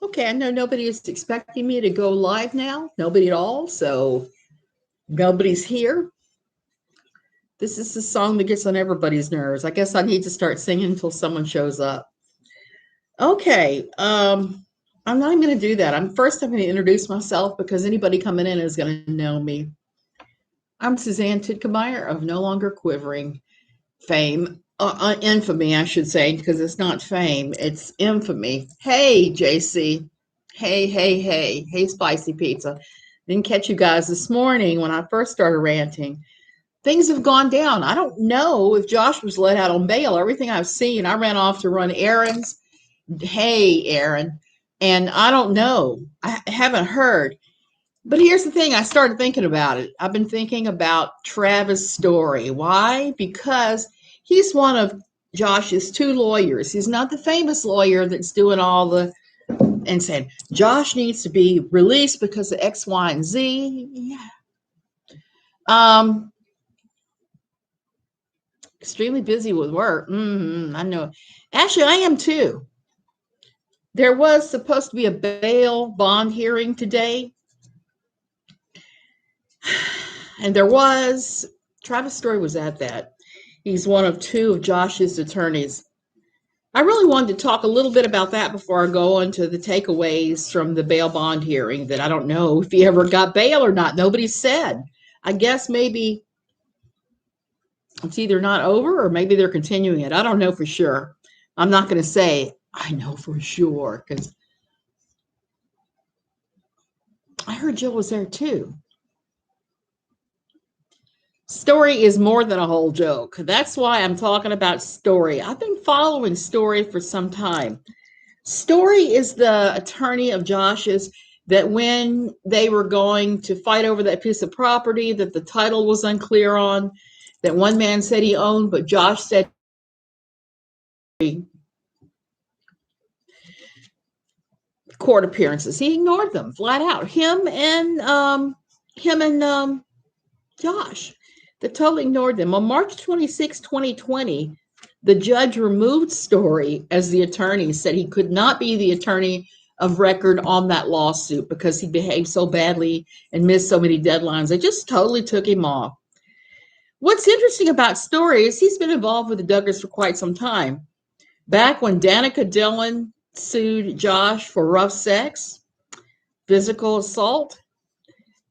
Okay, I know nobody is expecting me to go live now. Nobody at all. So nobody's here. This is the song that gets on everybody's nerves. I guess I need to start singing until someone shows up. Okay. I'm not even going to do that. I'm going to introduce myself because anybody coming in is going to know me. I'm Suzanne Tidkemeyer of No Longer Quivering fame. Infamy, I should say, because it's not fame, it's infamy. Hey, JC. Hey, hey, hey. Hey, Spicy Pizza. Didn't catch you guys this morning when I first started ranting. Things have gone down. I don't know if Josh was let out on bail. Everything I've seen, I ran off to run errands. Hey, Aaron. And I don't know. I haven't heard. But here's the thing. I started thinking about it. I've been thinking about Travis' story. Why? Because he's one of Josh's two lawyers. He's not the famous lawyer that's doing all the and saying Josh needs to be released because of X, Y, and Z. Yeah. Extremely busy with work. I know. Actually, I am too. There was supposed to be a bail bond hearing today. And there was. Travis' story was at that. He's one of two of Josh's attorneys. I really wanted to talk a little bit about that before I go into the takeaways from the bail bond hearing that I don't know if he ever got bail or not. Nobody said. I guess maybe it's either not over or maybe they're continuing it. I don't know for sure. I'm not going to say I know for sure because I heard Jill was there too. Story is more than a whole joke. That's why I'm talking about Story. I've been following Story for some time. Story is the attorney of Josh's that when they were going to fight over that piece of property that the title was unclear on, that one man said he owned, but Josh said court appearances. He ignored them flat out. Him and Josh. They totally ignored them. On March 26, 2020, the judge removed Story as the attorney, said he could not be the attorney of record on that lawsuit because he behaved so badly and missed so many deadlines. They just totally took him off. What's interesting about Story is he's been involved with the Duggars for quite some time. Back when Danica Dillon sued Josh for rough sex, physical assault,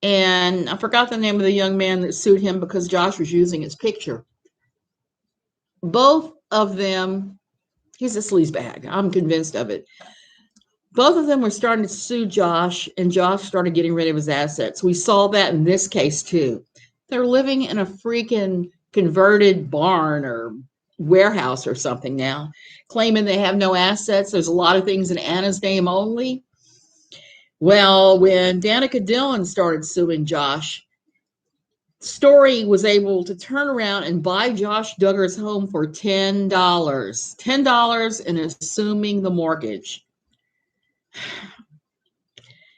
and I forgot the name of the young man that sued him because Josh was using his picture. Both of them, he's a sleazebag. I'm convinced of it. Both of them were starting to sue Josh, and Josh started getting rid of his assets. We saw that in this case, too. They're living in a freaking converted barn or warehouse or something now, claiming they have no assets. There's a lot of things in Anna's name only. Well, when Danica Dillon started suing Josh, Story was able to turn around and buy Josh Duggar's home for $10. $10 and assuming the mortgage.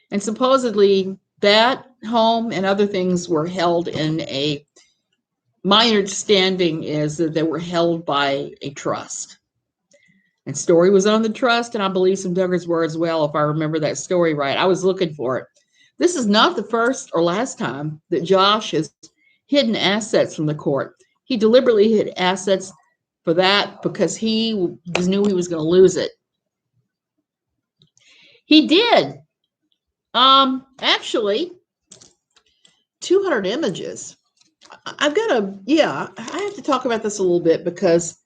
And supposedly that home and other things were held in a, my understanding is that they were held by a trust. And Story was on the trust, and I believe some Duggars were as well, if I remember that story right. I was looking for it. This is not the first or last time that Josh has hidden assets from the court. He deliberately hid assets for that because he knew he was going to lose it. He did. Actually, 200 images. I have to talk about this a little bit because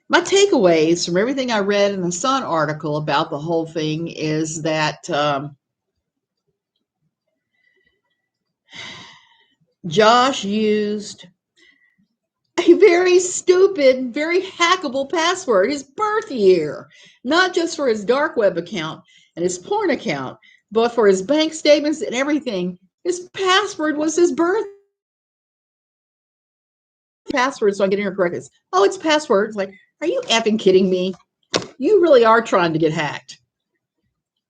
my takeaways from everything I read in the Sun article about the whole thing is that Josh used a very stupid, very hackable password, his birth year, not just for his dark web account and his porn account, but for his bank statements and everything. His password was his birth password, so I'm getting her correct. Oh, it's password. It's like, are you effing kidding me? You really are trying to get hacked.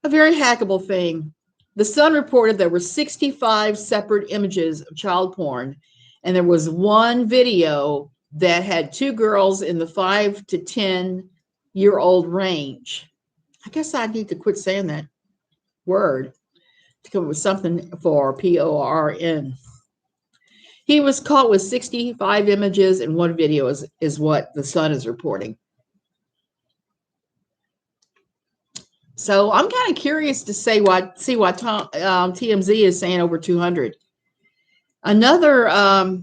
A very hackable thing. The Sun reported there were 65 separate images of child porn, and there was one video that had two girls in the 5 to 10-year-old range. I guess I need to quit saying that. word to come up with something for PORN. He was caught with 65 images in one video, is what the Sun is reporting. So I'm kind of curious to see what TMZ is saying over 200. Another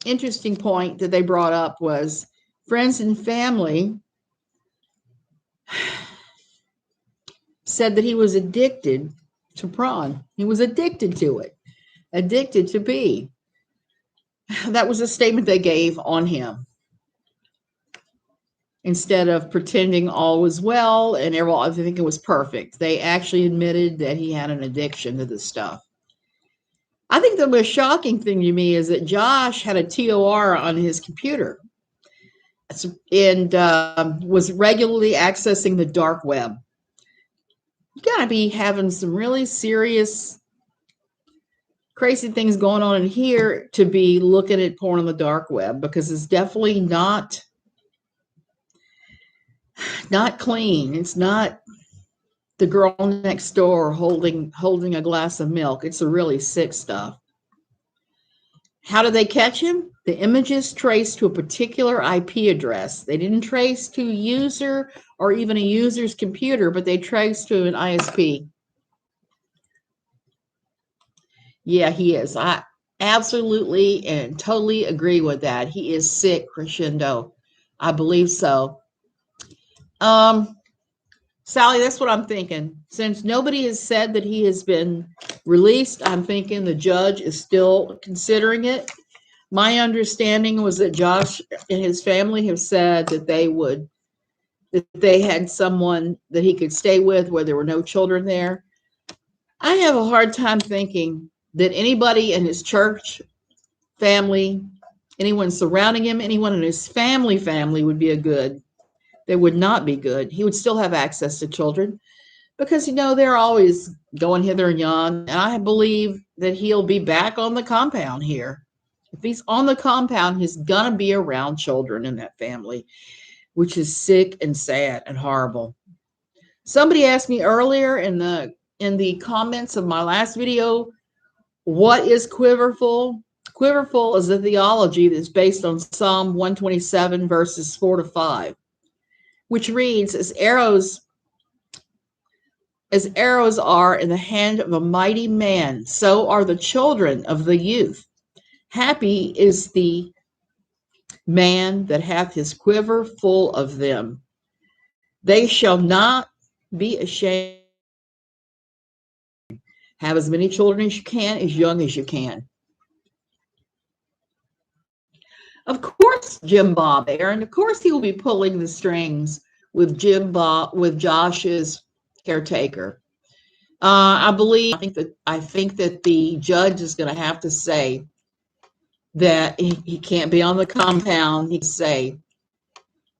interesting point that they brought up was friends and family said that he was addicted to prawn. He was addicted to it, addicted to pee. That was a statement they gave on him. Instead of pretending all was well and everything was perfect, they actually admitted that he had an addiction to this stuff. I think the most shocking thing to me is that Josh had a TOR on his computer and was regularly accessing the dark web. You gotta be having some really serious, crazy things going on in here to be looking at porn on the dark web, because it's definitely not clean. It's not the girl next door holding a glass of milk. It's a really sick stuff. How did they catch him? The images traced to a particular IP address. They didn't trace to a user or even a user's computer, but they traced to an ISP. Yeah, he is. I absolutely and totally agree with that. He is sick, crescendo. I believe so. Sally, that's what I'm thinking. Since nobody has said that he has been released, I'm thinking the judge is still considering it. My understanding was that Josh and his family have said that they had someone that he could stay with where there were no children there. I have a hard time thinking that anybody in his church, family, anyone surrounding him, anyone in his family would be they would not be good. He would still have access to children because, they're always going hither and yon. And I believe that he'll be back on the compound here. If he's on the compound, he's going to be around children in that family, which is sick and sad and horrible. Somebody asked me earlier in the comments of my last video, what is Quiverfull? Quiverfull is a theology that's based on Psalm 127, verses 4-5. Which reads, as arrows are in the hand of a mighty man, so are the children of the youth. Happy is the man that hath his quiver full of them. They shall not be ashamed. Have as many children as you can, as young as you can. Of course, Jim Bob, Aaron. Of course, he will be pulling the strings with Josh's caretaker. I think that the judge is going to have to say that he can't be on the compound. He can say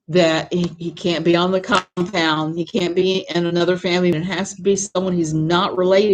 that he can't be on the compound. He can't be in another family. It has to be someone he's not related